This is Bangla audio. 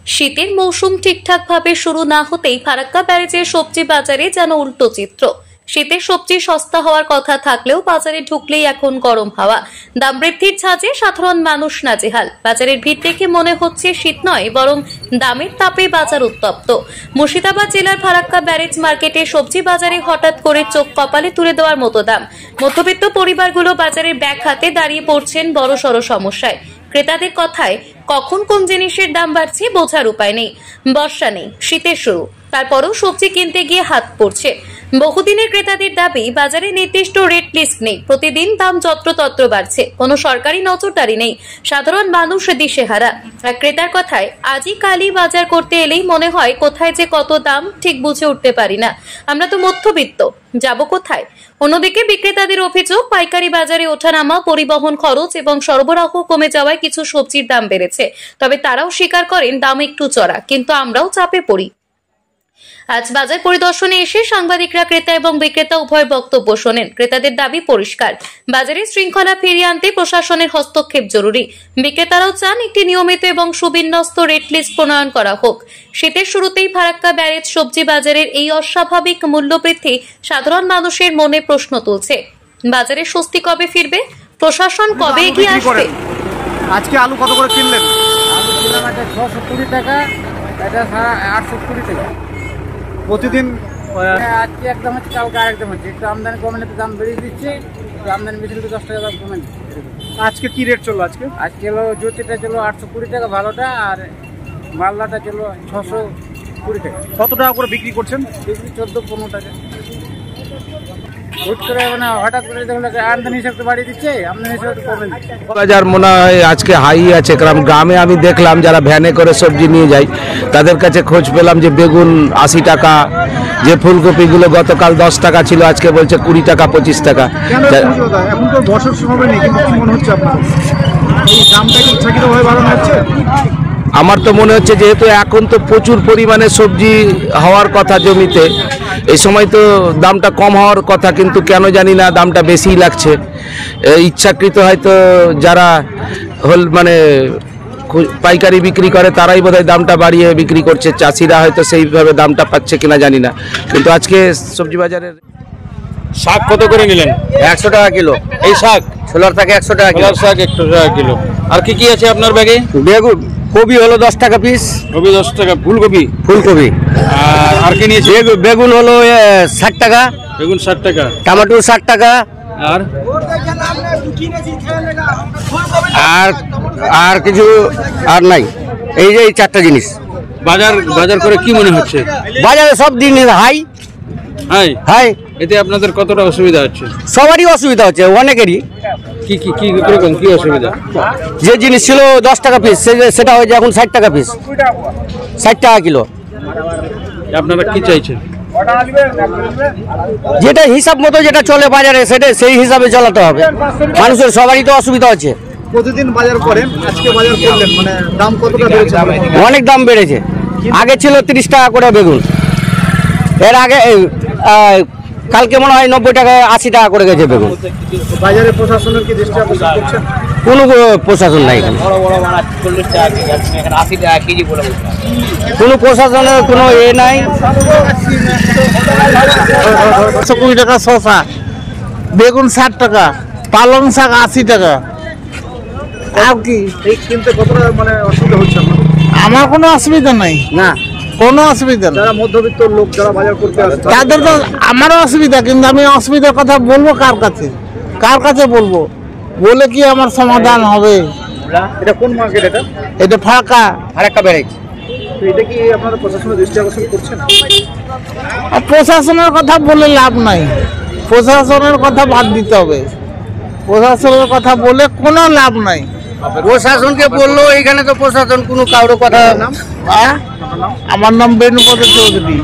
শীতের মৌসুম ঠিকঠাকভাবে শুরু না হতেই ফারাক্কা ব্যারেজের সবজি বাজারে যেন উল্টো চিত্র। শীতের সবজি সস্তা হওয়ার কথা থাকলেও বাজারে ঢুকলেই এখন গরম হাওয়া। দাম বৃদ্ধির ঝাঁজে সাধারণ মানুষ নাজেহাল। বাজারের ভিড় দেখে মনে হচ্ছে শীত নয়, বরং দামের তাপে বাজার উত্তপ্ত। মুর্শিদাবাদ জেলার ফারাক্কা ব্যারেজ মার্কেটে সবজি বাজারে হঠাৎ করে চোখ কপালে তুলে দেওয়ার মতো দাম। মধ্যবিত্ত পরিবারগুলো বাজারের ব্যাগ হাতে দাঁড়িয়ে পড়ছেন বড়সড় সমস্যায়। ক্রেতাদের কথায় কখন কোন জিনিসের দাম বাড়ছে বোঝার উপায় নেই। বর্ষা নেই, শীতের শুরু, তারপরও সবজি কিনতে গিয়ে হাত পড়ছে। বহুদিনের ক্রেতাদের দাবি বাজারে নির্দিষ্ট রেট লিস্ট নেই, প্রতিদিন দাম যত্রতত্র বাড়ছে, কোনো সরকারি নজরদারি নেই। সাধারণ মানুষ দিশেহারা। আর ক্রেতার কথায় আজই কালই বাজার করতে এলেই মনে হয় কোথায় যে কত দাম ঠিক বুঝে উঠতে পারি না। আমরা তো মধ্যবিত্ত, যাব কোথায়? অন্যদিকে বিক্রেতাদের অভিযোগ পাইকারি বাজারে ওঠানামা, পরিবহন খরচ এবং সরবরাহ কমে যাওয়ায় কিছু সবজির দাম বেড়েছে। তবে তারাও স্বীকার করেন দাম একটু চড়া, কিন্তু আমরাও চাপে পড়ি। আজ বাজার পরিদর্শনে এসে সাংবাদিকরা ক্রেতা এবং বিক্রেতা উভয়ের বক্তব্য শোনেন। ক্রেতাদের দাবি পরিষ্কার, বাজারে শৃঙ্খলা ফিরিয়ে আনতে প্রশাসনের হস্তক্ষেপ জরুরি। বিক্রেতারাও চান একটি নিয়মিত এবং সুবিন্যস্ত রেট লিস্ট প্রণয়ন করা হোক। শীতের শুরুতেই ফারাক্কা ব্যারেজ সবজি বাজারের এই অস্বাভাবিক মূল্যবৃদ্ধি সাধারণ মানুষের মনে প্রশ্ন তুলছে। বাজারে স্বস্তি কবে ফিরবে? প্রশাসন কবে এগিয়ে আসবে? আজকে আলু কত করে কিনলেন? আলু কিনলাম এটা 620 টাকা, এটা 820 টাকা। প্রতিদিন আজকে একদম হচ্ছে, কালকে আরেকদম হচ্ছে। একটু আমদানি কমলে তো দাম বেড়ে দিচ্ছে, আমদানি বেশি হলে 10 টাকা দাম কমে দিচ্ছে। আজকে কি রেট চললো? আজকে হলো জ্যোতিটা চলো 820 টাকা ভালোটা, আর মালদাটা চলো 620 টাকা। কত টাকা করে বিক্রি করছেন? বিক্রি 14-15 টাকা। হুট করে মানে হঠাৎ করে দেখলে আমদানি হিসাবে বাড়িয়ে দিচ্ছে, আমদানি হিসাবে কমে দিচ্ছে। বাজার মনে হয় আজকে হাই আছে। কারণ গ্রামে আমি দেখলাম যারা ভ্যানে করে সবজি নিয়ে যায় তাদের কাছে খোঁজ পেলাম যে বেগুন 80 টাকা, যে ফুলকপিগুলো গতকাল 10 টাকা ছিল আজকে বলছে 20 টাকা 25 টাকা। এখন তো বর্ষার সময় নেই, কিন্তু কি মনে হচ্ছে আপনার এই দামটা কি ইচ্ছাকৃতভাবে বাড়ানো হচ্ছে? আমার তো মনে হচ্ছে যেহেতু এখন তো প্রচুর পরিমাণে সবজি হওয়ার কথা জমিতে, এই সময় তো দামটা কম হওয়ার কথা, কিন্তু কেন জানি না দামটা বেশিই লাগছে। ইচ্ছাকৃত হয়তো যারা মানে পাইকারি বিক্রি করে তারাই বোধহয় দামটা বাড়িয়ে বিক্রি করছে, চাষিরা হয়তো সেইভাবে দামটা পাচ্ছে কিনা জানি না। কিন্তু আজকে সবজি বাজারের শাক কত করে নিলেন? 100 টাকা কিলো। এই শাক ছোলার থাকে 100 টাকা কিলো। শাক 100 টাকা কিলো। আর কি কি আছে আপনার ব্যাগে? বেগুন, কবি হলো 10 টাকা পিস। কবি 10 টাকা। ফুলকপি? ফুলকপি। আর কি নিয়েছে? বেগুন হলো 60 টাকা। বেগুন 60 টাকা। টমেটো 60 টাকা। আর কিছু আর নাই। এই যে এই 4টা জিনিস। বাজার করে কি মনে হচ্ছে? বাজারে সব দিন হাই হাই হাই। এতে আপনাদের কতটা অসুবিধা হচ্ছে? সবারই অসুবিধা হচ্ছে, অনেকেরই। কি কি কি রকম কি অসুবিধা? যে জিনিস ছিল 10 টাকা পিস সেটা হয়েছে এখন 60 টাকা পিস, 60 টাকা কিলো। আপনারা কি চাইছেন? যেটা হিসাব মতো যেটা চলে বাজারে সেটা সেই হিসাবে চালাতে হবে। মানুষের সবারই তো অসুবিধা হচ্ছে। প্রতিদিন বাজার করেন, আজকে বাজার করলেন, মানে দাম কতটা বেড়েছে? অনেক দাম বেড়েছে। আগে ছিল 30 টাকা করে বেগুন, এর আগে কালকে মনে হয় 90 টাকা 80 টাকা করে গেছে বেগুন। বাজারে প্রশাসনের কি দৃষ্টি আকর্ষণ করছেন? কোনো প্রশাসন নাই এখানে। কোনো প্রশাসনের কোনো নাই। 120 টাকা শসা, বেগুন 60 টাকা, পালং শাক 80 টাকা। আর কি কিনতে কতটা মানে অসুবিধা হচ্ছে? আমার কোনো অসুবিধা নাই, না কোনো অসুবিধা নেই। যারা মধ্যবিত্ত লোক যারা বাজার করতে আসে তাদের তো আমারও অসুবিধা, কিন্তু আমি অসুবিধার কথা বলবো কার কাছে বলবো? বলে কি আমার সমাধান হবে? এটা কোন মার্কেট? এটা ফারাক্কা ব্যারেজ। এটা কি আপনারা প্রশাসনের দৃষ্টি আকর্ষণ করছেন? প্রশাসনের কথা বলে লাভ নাই, প্রশাসনের কথা বাদ দিতে হবে। প্রশাসনের কথা বলে কোনো লাভ নাই। প্রশাসনকে বললো, এখানে তো প্রশাসন কোনো কারোর কথা। আমার নাম বেনুপদ চৌধুরী।